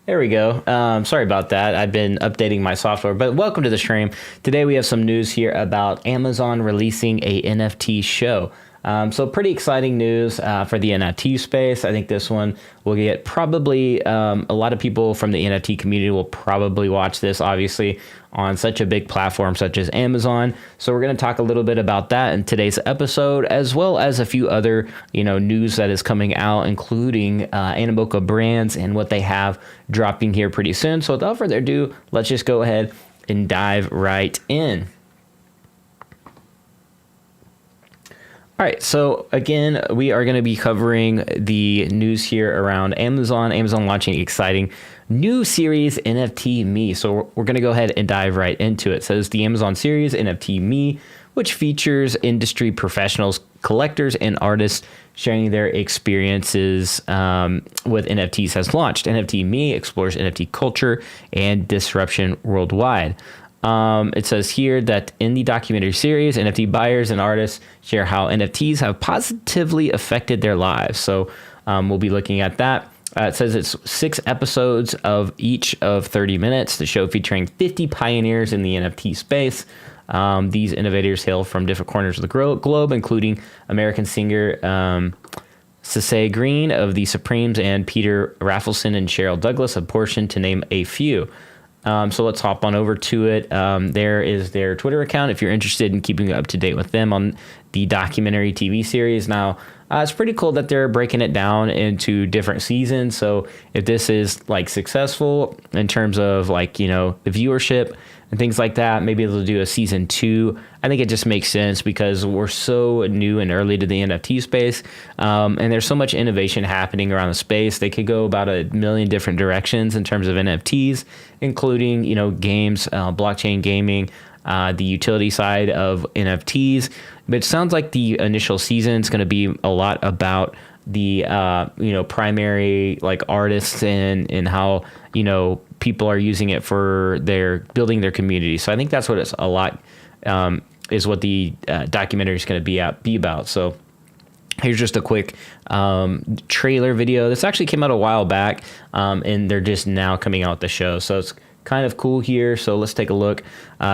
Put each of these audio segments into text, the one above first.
There we go. Sorry about that. I've been updating my software, but welcome to the stream. Today we have some news here about Amazon releasing a NFT show. So pretty exciting news for the NFT space. I think this one will get probably a lot of people from the NFT community will probably watch this, obviously, on such a big platform such as Amazon. So we're going to talk a little bit about that in today's episode, as well as a few other, news that is coming out, including Animoca brands and what they have dropping here pretty soon. So without further ado, let's just go ahead and dive right in. All right, so again, we are going to be covering the news here around Amazon launching exciting new series, NFT Me. So we're going to go ahead and dive right into it. It says the Amazon series, NFT Me, which features industry professionals, collectors, and artists sharing their experiences with NFTs, has launched. NFT Me explores NFT culture and disruption worldwide. It says here that in the documentary series, NFT buyers and artists share how NFTs have positively affected their lives. So we'll be looking at that. It says it's 6 episodes of each of 30 minutes. The show featuring 50 pioneers in the NFT space. These innovators hail from different corners of the globe, including American singer Cissé Green of the Supremes and Peter Raffleson and Cheryl Douglas of Portion, to name a few. So let's hop on over to it. There is their Twitter account if you're interested in keeping up to date with them on the documentary TV series. Now, it's pretty cool that they're breaking it down into different seasons. So if this is like successful in terms of the viewership and things like that, maybe they'll do a season 2. I think it just makes sense because we're so new and early to the NFT space, and there's so much innovation happening around the space. They could go about a million different directions in terms of NFTs, including games, blockchain gaming, the utility side of NFTs. But it sounds like the initial season is going to be a lot about the primary artists and how people are using it for their building their community. So I think that's what it's a lot is what the documentary is going to be about. So here's just a quick trailer video. This actually came out a while back, and they're just now coming out with the show. So it's kind of cool here. So let's take a look.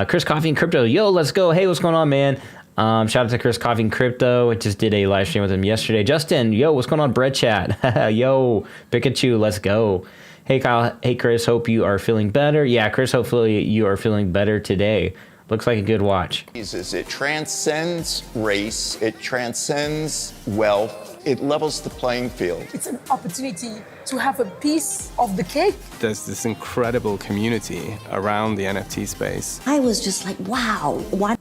Chris Coffee and Crypto. Yo, let's go. Hey, what's going on, man? Shout out to Chris Coffee and Crypto. I just did a live stream with him yesterday. Justin, yo, what's going on, Bread Chat? Yo, Pikachu, let's go. Hey, Kyle. Hey, Chris. Hope you are feeling better. Yeah, Chris, hopefully you are feeling better today. Looks like a good watch. It transcends race. It transcends wealth. It levels the playing field. It's an opportunity to have a piece of the cake. There's this incredible community around the NFT space. I was just like, wow, why?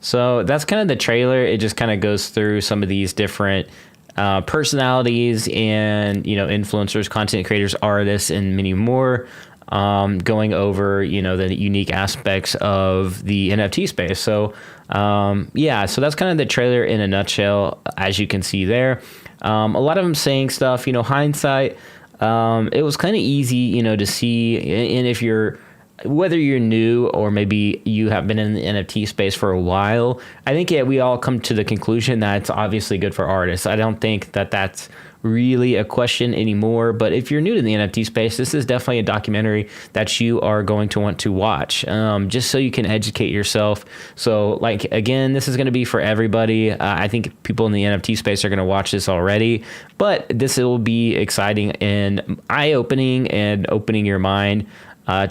So that's kind of the trailer. It just kind of goes through some of these different personalities and, influencers, content creators, artists, and many more, going over, the unique aspects of the NFT space. So, so that's kind of the trailer in a nutshell, as you can see there. A lot of them saying stuff, hindsight, it was kind of easy, to see. And whether you're new or maybe you have been in the NFT space for a while, I think we all come to the conclusion that it's obviously good for artists. I don't think that that's really a question anymore. But if you're new to the NFT space, this is definitely a documentary that you are going to want to watch, just so you can educate yourself. So again, this is going to be for everybody. I think people in the NFT space are going to watch this already, but this will be exciting and eye-opening and opening your mind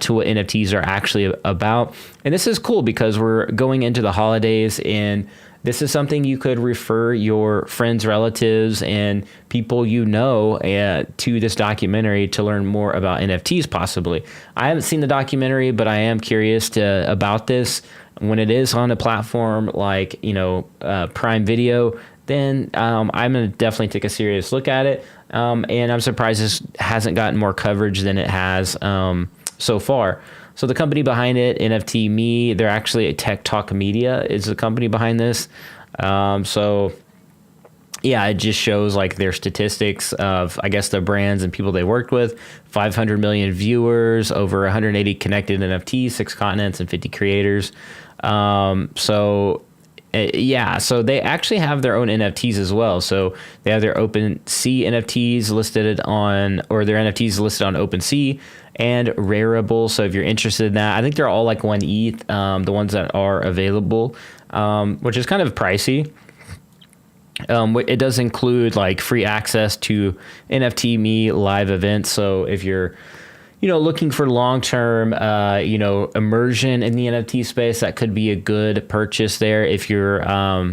to what NFTs are actually about. And this is cool because we're going into the holidays, and this is something you could refer your friends, relatives, and people to this documentary to learn more about NFTs possibly. I haven't seen the documentary, but I am curious about this. When it is on a platform like, Prime Video, then I'm going to definitely take a serious look at it. And I'm surprised this hasn't gotten more coverage than it has so far. So the company behind it, NFT Me, they're actually a Tech Talk Media is the company behind this. So yeah, it just shows their statistics of, I guess, the brands and people they worked with. 500 million viewers, over 180 connected NFTs, 6 continents, and 50 creators. So Yeah, so they actually have their own NFTs as well. So they have their OpenSea NFTs listed on, or their NFTs listed on OpenSea and Rarible. So if you're interested in that, I think they're all like 1 ETH, the ones that are available, which is kind of pricey. It does include like free access to NFT Me live events. So if you're looking for long-term, immersion in the NFT space, that could be a good purchase there. If you're,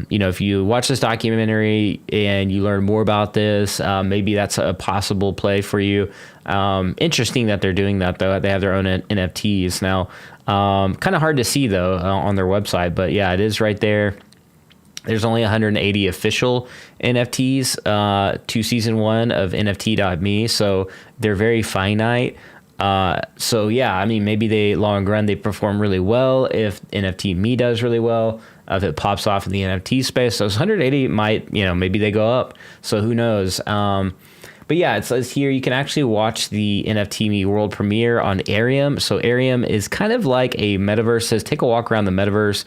if you watch this documentary and you learn more about this, maybe that's a possible play for you. Interesting that they're doing that, though. They have their own NFTs now. Kind of hard to see, though, on their website. But, yeah, it is right there. There's only 180 official NFTs to season 1 of NFT.me, so they're very finite. So yeah, I mean, maybe they long run, they perform really well if NFT Me does really well, if it pops off in the NFT space. So 180 might, maybe they go up. So who knows? But yeah, it says here you can actually watch the NFT Me world premiere on Arium. So Arium is kind of like a metaverse. It says take a walk around the metaverse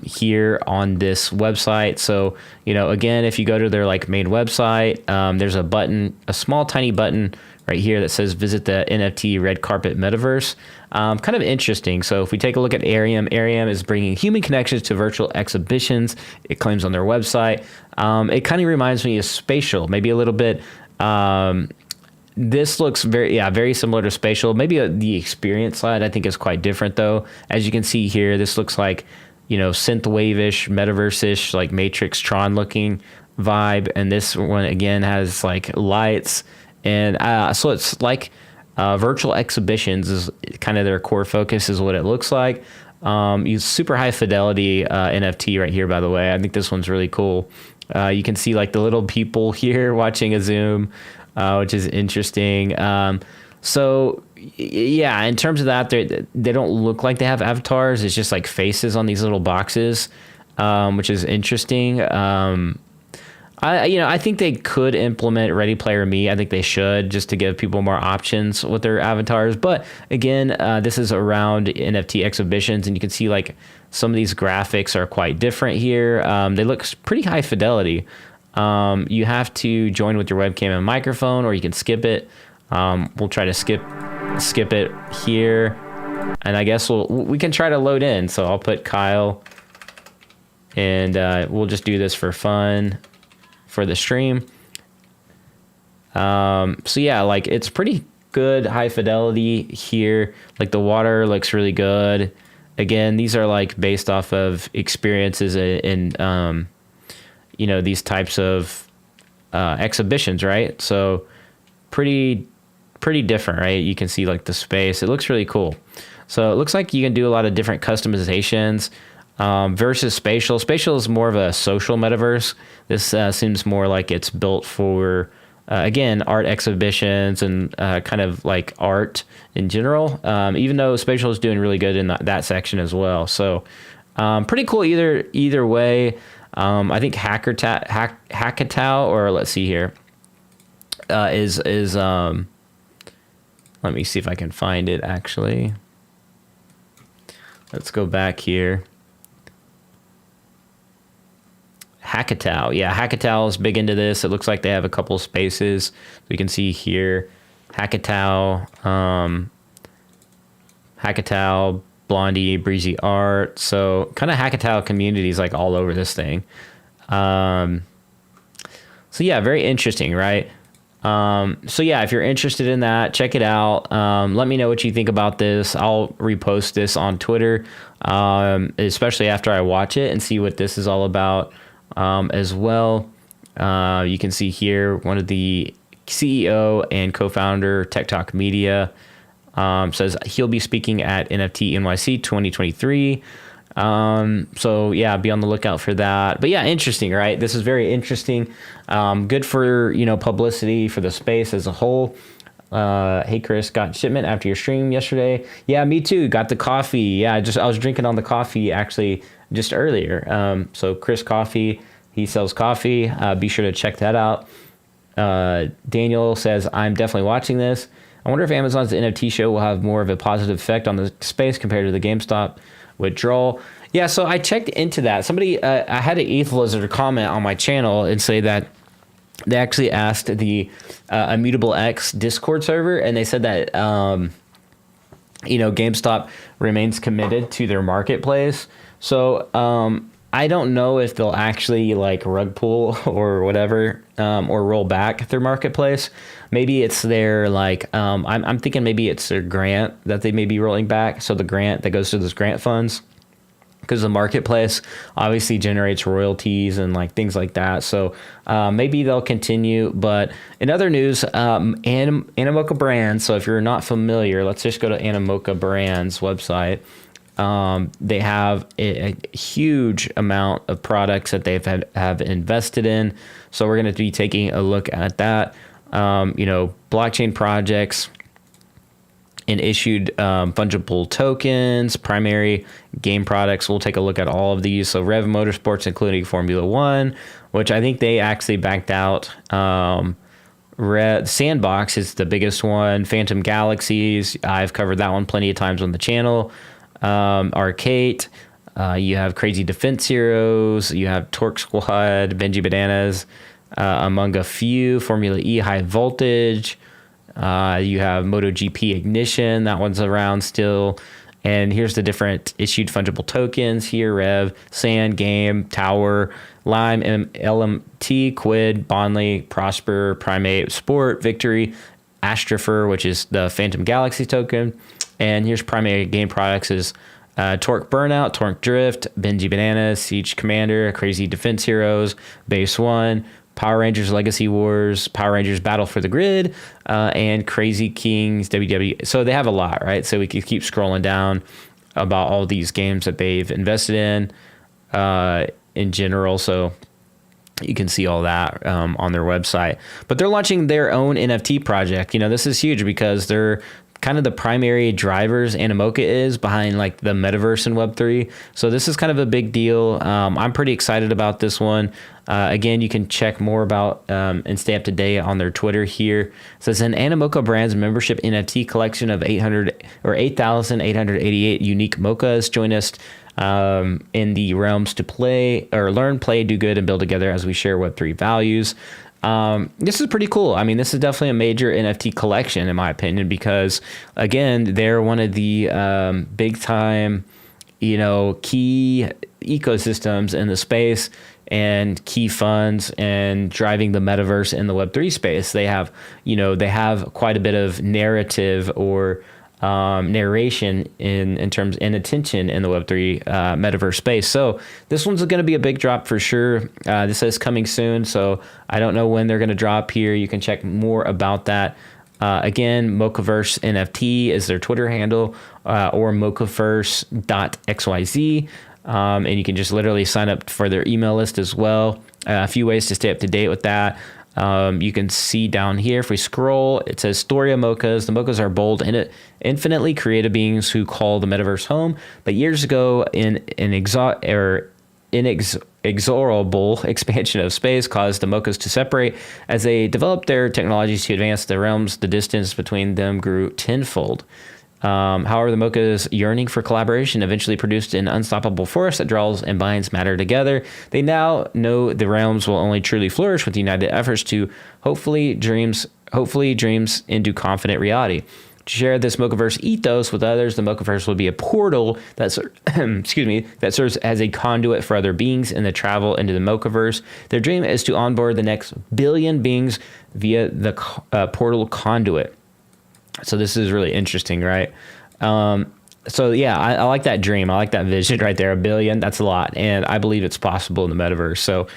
here on this website. So, again, if you go to their like main website, there's a button, a small tiny button right here that says visit the NFT red carpet metaverse. Kind of interesting. So if we take a look at Arium, Arium is bringing human connections to virtual exhibitions. It claims on their website. It kind of reminds me of Spatial, maybe a little bit. This looks very similar to Spatial. Maybe the experience side I think is quite different though. As you can see here, this looks like, synthwave-ish, metaverse-ish, like Matrix Tron looking vibe. And this one again has like lights. And so it's like virtual exhibitions is kind of their core focus is what it looks like. Use super high fidelity NFT right here, by the way. I think this one's really cool. You can see like the little people here watching a Zoom, which is interesting. So yeah, in terms of that, they don't look like they have avatars. It's just like faces on these little boxes, which is interesting. I think they could implement Ready Player Me. I think they should, just to give people more options with their avatars. But again, this is around NFT exhibitions, and you can see like some of these graphics are quite different here. They look pretty high fidelity. You have to join with your webcam and microphone, or you can skip it. We'll try to skip it here, and I guess we can try to load in. So I'll put Kyle, and we'll just do this for fun for the stream. So yeah, like it's pretty good high fidelity here. Like the water looks really good. Again, these are like based off of experiences in these types of exhibitions, right? So pretty different, right? You can see like the space. It looks really cool. So it looks like you can do a lot of different customizations. Versus Spatial. Spatial is more of a social metaverse. This seems more like it's built for, again, art exhibitions and kind of like art in general, even though Spatial is doing really good in that section as well. So pretty cool either way. I think Hackatow, or let's see here, is let me see if I can find it actually. Let's go back here. Hackatow. Yeah, Hackatow is big into this. It looks like they have a couple spaces. We can see here, Hackatow, Blondie, Breezy Art. So kind of Hackatow communities like all over this thing. So yeah, very interesting, right? So yeah, if you're interested in that, check it out. Let me know what you think about this. I'll repost this on Twitter, especially after I watch it and see what this is all about. As well, you can see here one of the CEO and co-founder Tech Talk Media says he'll be speaking at NFT NYC 2023. So yeah, be on the lookout for that. But yeah, interesting, right? This is very interesting. Good for publicity for the space as a whole. Hey Chris, got shipment after your stream yesterday. Yeah, me too. Got the coffee. Yeah, I was drinking on the coffee actually just earlier. So Chris Coffee, he sells coffee. Be sure to check that out. Daniel says, I'm definitely watching this. I wonder if Amazon's NFT show will have more of a positive effect on the space compared to the GameStop withdrawal. Yeah, so I checked into that. Somebody, I had an ETH Lizard comment on my channel and say that they actually asked the Immutable X Discord server, and they said that GameStop remains committed to their marketplace. So I don't know if they'll actually like rug pull or whatever, or roll back their marketplace. Maybe it's their I'm thinking maybe it's their grant that they may be rolling back. So the grant that goes to those grant funds, because the marketplace obviously generates royalties and like things like that. So maybe they'll continue. But in other news, Animoca Brands. So if you're not familiar, let's just go to Animoca Brands website. They have a huge amount of products that have invested in. So we're going to be taking a look at that. Blockchain projects and issued fungible tokens, primary game products. We'll take a look at all of these. So Rev Motorsports, including Formula One, which I think they actually backed out. Sandbox is the biggest one. Phantom Galaxies, I've covered that one plenty of times on the channel. Arcade, you have Crazy Defense Heroes, you have Torque Squad, Benji Bananas, among a few. Formula E High Voltage, you have MotoGP Ignition, that one's around still. And here's the different issued fungible tokens here: Rev, Sand, Game, Tower, Lime, LMT, Quid, Bondly, Prosper, Primate, Sport, Victory, Astropher, which is the Phantom Galaxy token. And here's primary game products is Torque Burnout, Torque Drift, Benji Bananas, Siege Commander, Crazy Defense Heroes, Base One, Power Rangers Legacy Wars, Power Rangers Battle for the Grid, and Crazy Kings WW. So they have a lot, right? So we can keep scrolling down about all these games that they've invested in general. So you can see all that on their website. But they're launching their own NFT project. This is huge because they're kind of the primary drivers Animoca is behind like the metaverse and Web3. So this is kind of a big deal. I'm pretty excited about this one. Again, you can check more about and stay up to date on their Twitter here. It says an Animoca Brands membership NFT collection of 8,888 unique mochas. Join us in the realms to play or learn, play, do good, and build together as we share Web3 values. This is pretty cool. I mean, this is definitely a major NFT collection in my opinion, because again, they're one of the big time, key ecosystems in the space and key funds and driving the metaverse in the Web3 space. They have quite a bit of narrative or narration in terms and attention in the Web3 metaverse space. So this one's going to be a big drop for sure. This is coming soon, so I don't know when they're going to drop here. You can check more about that. Again, Mocaverse NFT is their Twitter handle, or mocaverse.xyz. And you can just literally sign up for their email list as well. A few ways to stay up to date with that. You can see down here, if we scroll, it says Story of Mochas. The Mochas are bold and infinitely creative beings who call the metaverse home. But years ago, inexorable expansion of space caused the Mochas to separate. As they developed their technologies to advance the realms, the distance between them grew tenfold. However, the Mocha's yearning for collaboration eventually produced an unstoppable force that draws and binds matter together. They now know the realms will only truly flourish with united efforts to hopefully dreams into confident reality. To share this Mocaverse ethos with others, the Mocaverse will be a portal that that serves as a conduit for other beings in the travel into the Mocaverse. Their dream is to onboard the next billion beings via the portal conduit. So this is really interesting, right? So yeah, I like that dream. I like that vision right there. 1 billion, that's a lot. And I believe it's possible in the metaverse. So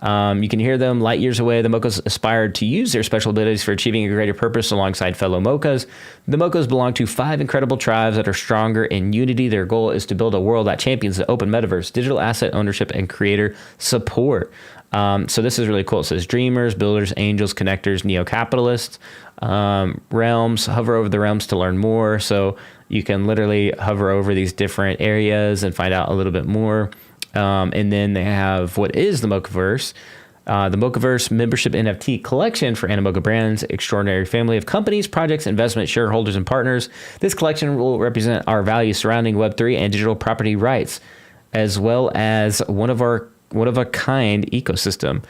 you can hear them light years away. The Mochas aspired to use their special abilities for achieving a greater purpose alongside fellow Mochas. The Mochas belong to 5 incredible tribes that are stronger in unity. Their goal is to build a world that champions the open metaverse, digital asset ownership, and creator support. So this is really cool. It says dreamers, builders, angels, connectors, neo-capitalists, realms. Hover over the realms to learn more. So you can literally hover over these different areas and find out a little bit more. And then they have what is the Mocaverse. The Mocaverse membership NFT collection for Animoca Brands, extraordinary family of companies, projects, investment shareholders, and partners. This collection will represent our values surrounding Web3 and digital property rights, as well as one of a kind ecosystem.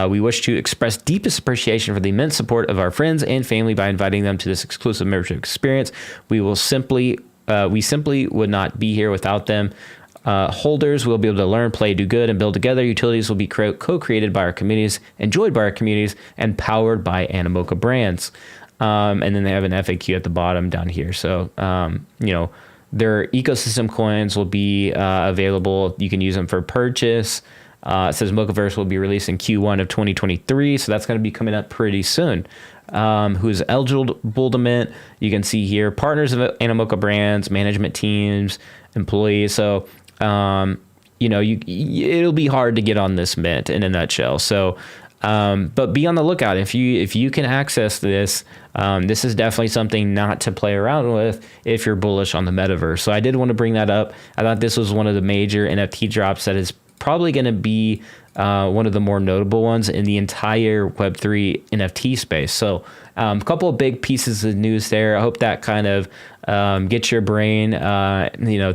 We wish to express deepest appreciation for the immense support of our friends and family by inviting them to this exclusive membership experience. We simply would not be here without them. Holders will be able to learn, play, do good, and build together. Utilities will be co-created by our communities, enjoyed by our communities, and powered by Animoca Brands. And then they have an FAQ at the bottom down here. So, their ecosystem coins will be available. You can use them for purchase. It says Mocaverse will be released in Q1 of 2023. So that's going to be coming up pretty soon. Who's eligible to mint? You can see here, partners of Animoca Brands, management teams, employees. So, it'll be hard to get on this mint in a nutshell. So, but be on the lookout. If you can access this, this is definitely something not to play around with if you're bullish on the metaverse. So I did want to bring that up. I thought this was one of the major NFT drops that is probably going to be one of the more notable ones in the entire Web3 NFT space. So a couple of big pieces of news there. I hope that kind of gets your brain,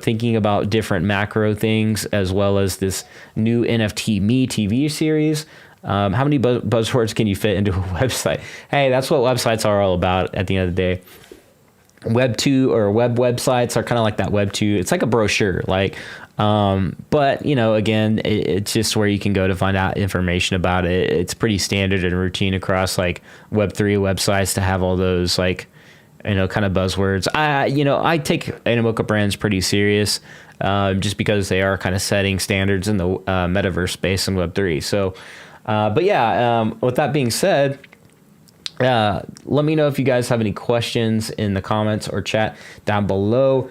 thinking about different macro things, as well as this new NFT Me TV series. How many buzzwords can you fit into a website? Hey, that's what websites are all about at the end of the day. Web 2 or web websites are kind of like that Web 2. It's like a brochure, but again, it's just where you can go to find out information about it. It's pretty standard and routine across like Web3 websites to have all those kind of buzzwords. I take Animoca Brands pretty serious, just because they are kind of setting standards in the metaverse space in Web3. So, with that being said, let me know if you guys have any questions in the comments or chat down below.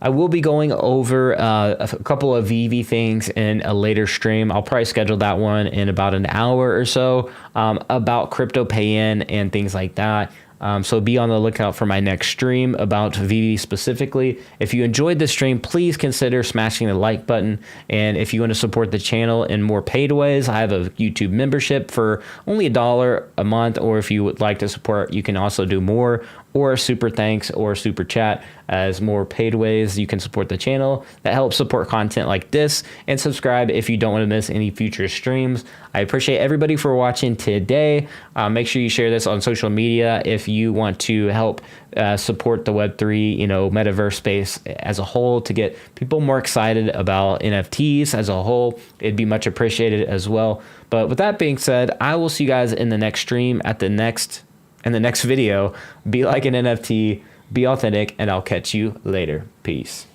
I will be going over a couple of VV things in a later stream. I'll probably schedule that one in about an hour or so, about crypto pay-in and things like that. So be on the lookout for my next stream about VV specifically. If you enjoyed this stream, please consider smashing the like button. And if you want to support the channel in more paid ways, I have a YouTube membership for only $1 a month. Or if you would like to support, you can also do more, or super thanks or super chat as more paid ways you can support the channel that helps support content like this. And subscribe if you don't want to miss any future streams. I appreciate everybody for watching today. Make sure you share this on social media if you want to help support the Web3 metaverse space as a whole, to get people more excited about NFTs as a whole. It'd be much appreciated as well. But with that being said, I will see you guys in the next stream, in the next video. Be like an NFT, be authentic, and I'll catch you later. Peace.